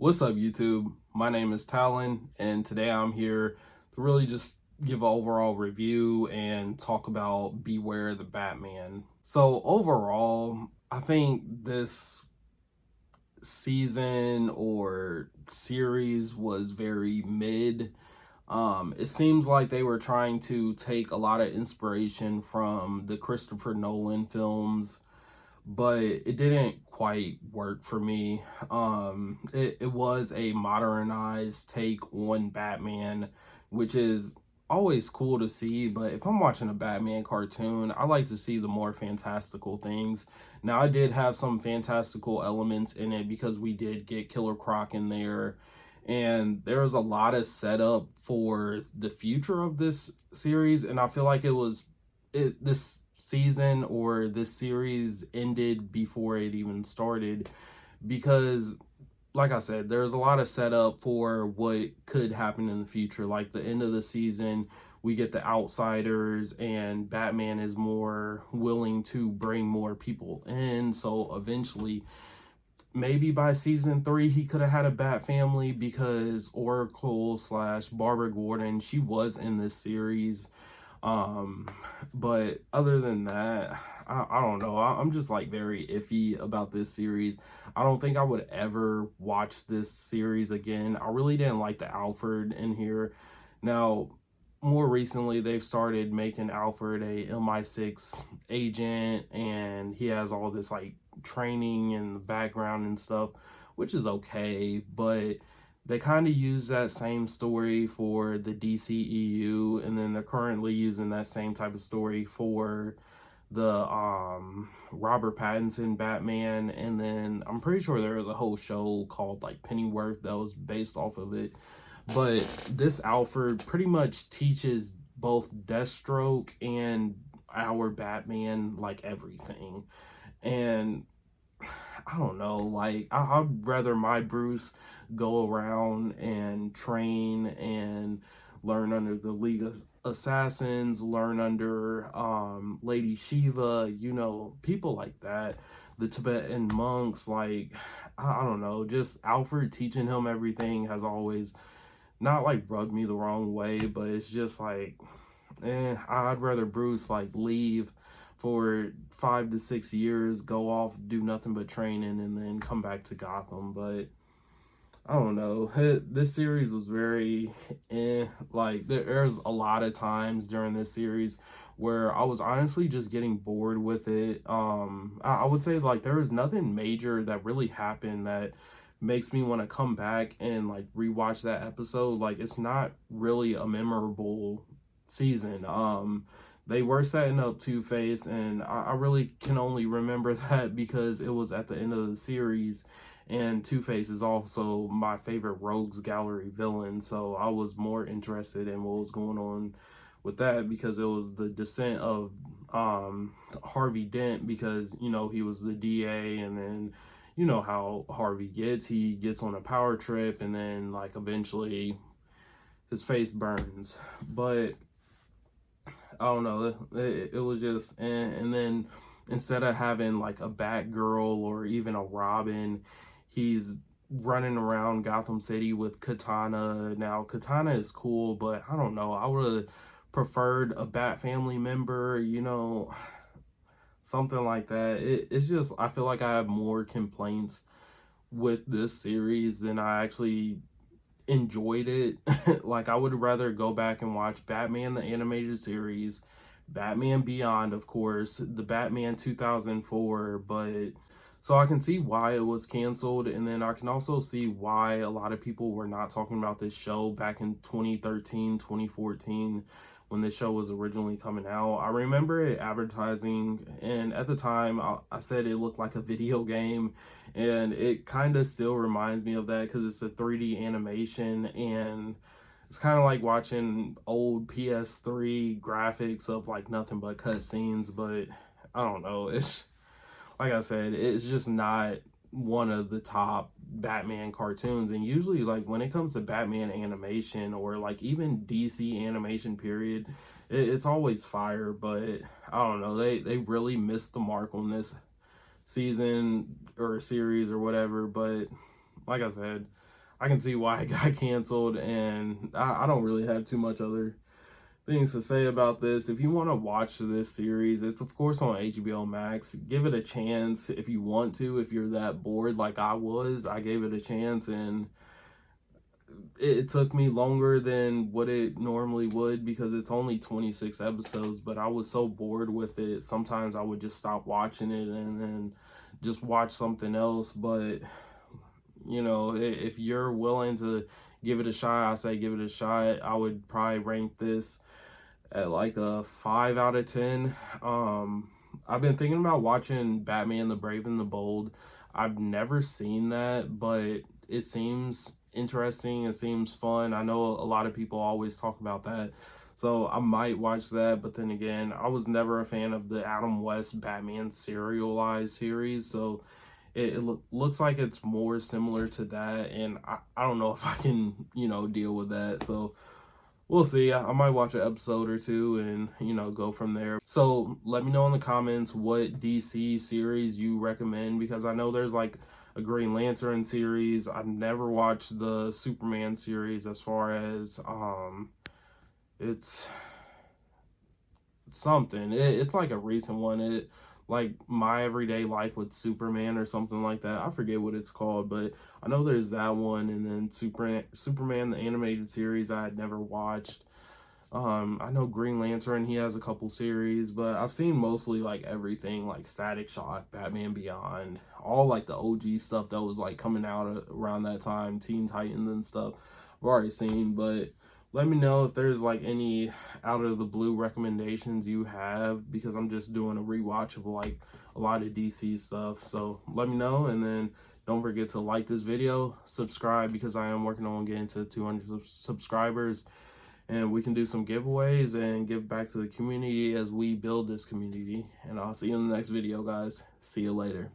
What's up, YouTube? My name is Talon, and today I'm here to really just give an overall review and talk about Beware the Batman. So, overall, I think this season or series was very mid. It seems like they were trying to take a lot of inspiration from the Christopher Nolan films, but it didn't quite work for me. It was a modernized take on Batman, which is always cool to see, but if I'm watching a Batman cartoon, I like to see the more fantastical things. Now, I did have some fantastical elements in it because we did get Killer Croc in there, and there was a lot of setup for the future of this series, and I feel like this season or this series ended before it even started, because like I said, there's a lot of setup for what could happen in the future. Like the end of the season, we get the outsiders, and Batman is more willing to bring more people in. So eventually, maybe by season 3, he could have had a Bat family because Oracle slash Barbara Gordon, she was in this series. um but other than that, I don't know. I'm just like very iffy about this series. I don't think I would ever watch this series again. I really didn't like the Alfred in here. Now, more recently, they've started making Alfred a MI6 agent, and he has all this like training in the background and stuff, which is okay, but they kind of use that same story for the DCEU, and then they're currently using that same type of story for the Robert Pattinson Batman, and then I'm pretty sure there was a whole show called like Pennyworth that was based off of it. But this Alfred pretty much teaches both Deathstroke and our Batman like everything. And I don't know, like I'd rather my Bruce go around and train and learn under the League of Assassins, learn under Lady Shiva, people like that, the Tibetan monks. Like I don't know, just Alfred teaching him everything has always not like rubbed me the wrong way, but it's just like, I'd rather Bruce like leave for 5 to 6 years, go off, do nothing but training, and then come back to Gotham. But I don't know. This series was very, like there's a lot of times during this series where I was honestly just getting bored with it. I would say like there was nothing major that really happened that makes me want to come back and like rewatch that episode. Like it's not really a memorable season. They were setting up Two-Face, and I really can only remember that because it was at the end of the series, and Two-Face is also my favorite Rogues Gallery villain, so I was more interested in what was going on with that because it was the descent of Harvey Dent, because he was the DA, and then how Harvey gets, he gets on a power trip, and then like eventually his face burns. But I don't know. It was just, and then instead of having like a Batgirl or even a Robin, he's running around Gotham City with Katana. Now, Katana is cool, but I don't know. I would have preferred a Bat family member, something like that. It's just, I feel like I have more complaints with this series than I actually enjoyed it. Like I would rather go back and watch Batman the animated series, Batman Beyond, of course, the Batman 2004, but so I can see why it was canceled, and then I can also see why a lot of people were not talking about this show back in 2013, 2014 when this show was originally coming out. I remember it advertising, and at the time I said it looked like a video game, and it kind of still reminds me of that because it's a 3D animation, and it's kind of like watching old PS3 graphics of like nothing but cutscenes. But I don't know, it's like I said, it's just not one of the top Batman cartoons. And usually like when it comes to Batman animation or like even DC animation period, it's always fire. But I don't know, they really missed the mark on this season or series or whatever. But like I said, I can see why it got canceled, and I don't really have too much other things to say about this. If you want to watch this series, it's of course on HBO Max. Give it a chance if you want to. If you're that bored like I was, I gave it a chance, and it took me longer than what it normally would because it's only 26 episodes, but I was so bored with it. Sometimes I would just stop watching it and then just watch something else. But you know, if you're willing to give it a shot, I say give it a shot. I would probably rank this at like a 5 out of 10. I've been thinking about watching Batman the Brave and the Bold. I've never seen that, but it seems interesting. It seems fun. I know a lot of people always talk about that. So I might watch that, but then again, I was never a fan of the Adam West Batman serialized series. So it looks like it's more similar to that, and I don't know if I can, you know, deal with that. So we'll see. I might watch an episode or two and, you know, go from there. So let me know in the comments what DC series you recommend, because I know there's like a Green Lantern series. I've never watched the Superman series, as far as it's something. It's like a recent one. It like My Everyday Life with Superman or something like that. I forget what it's called, but I know there's that one, and then Superman the animated series I had never watched. I know Green Lantern, he has a couple series, but I've seen mostly like everything, like Static Shock, Batman Beyond, all like the OG stuff that was like coming out around that time, Teen Titans and stuff. I've already seen, but let me know if there's like any out of the blue recommendations you have, because I'm just doing a rewatch of like a lot of DC stuff. So let me know, and then don't forget to like this video, subscribe, because I am working on getting to 200 subscribers, and we can do some giveaways and give back to the community as we build this community. And I'll see you in the next video, guys. See you later.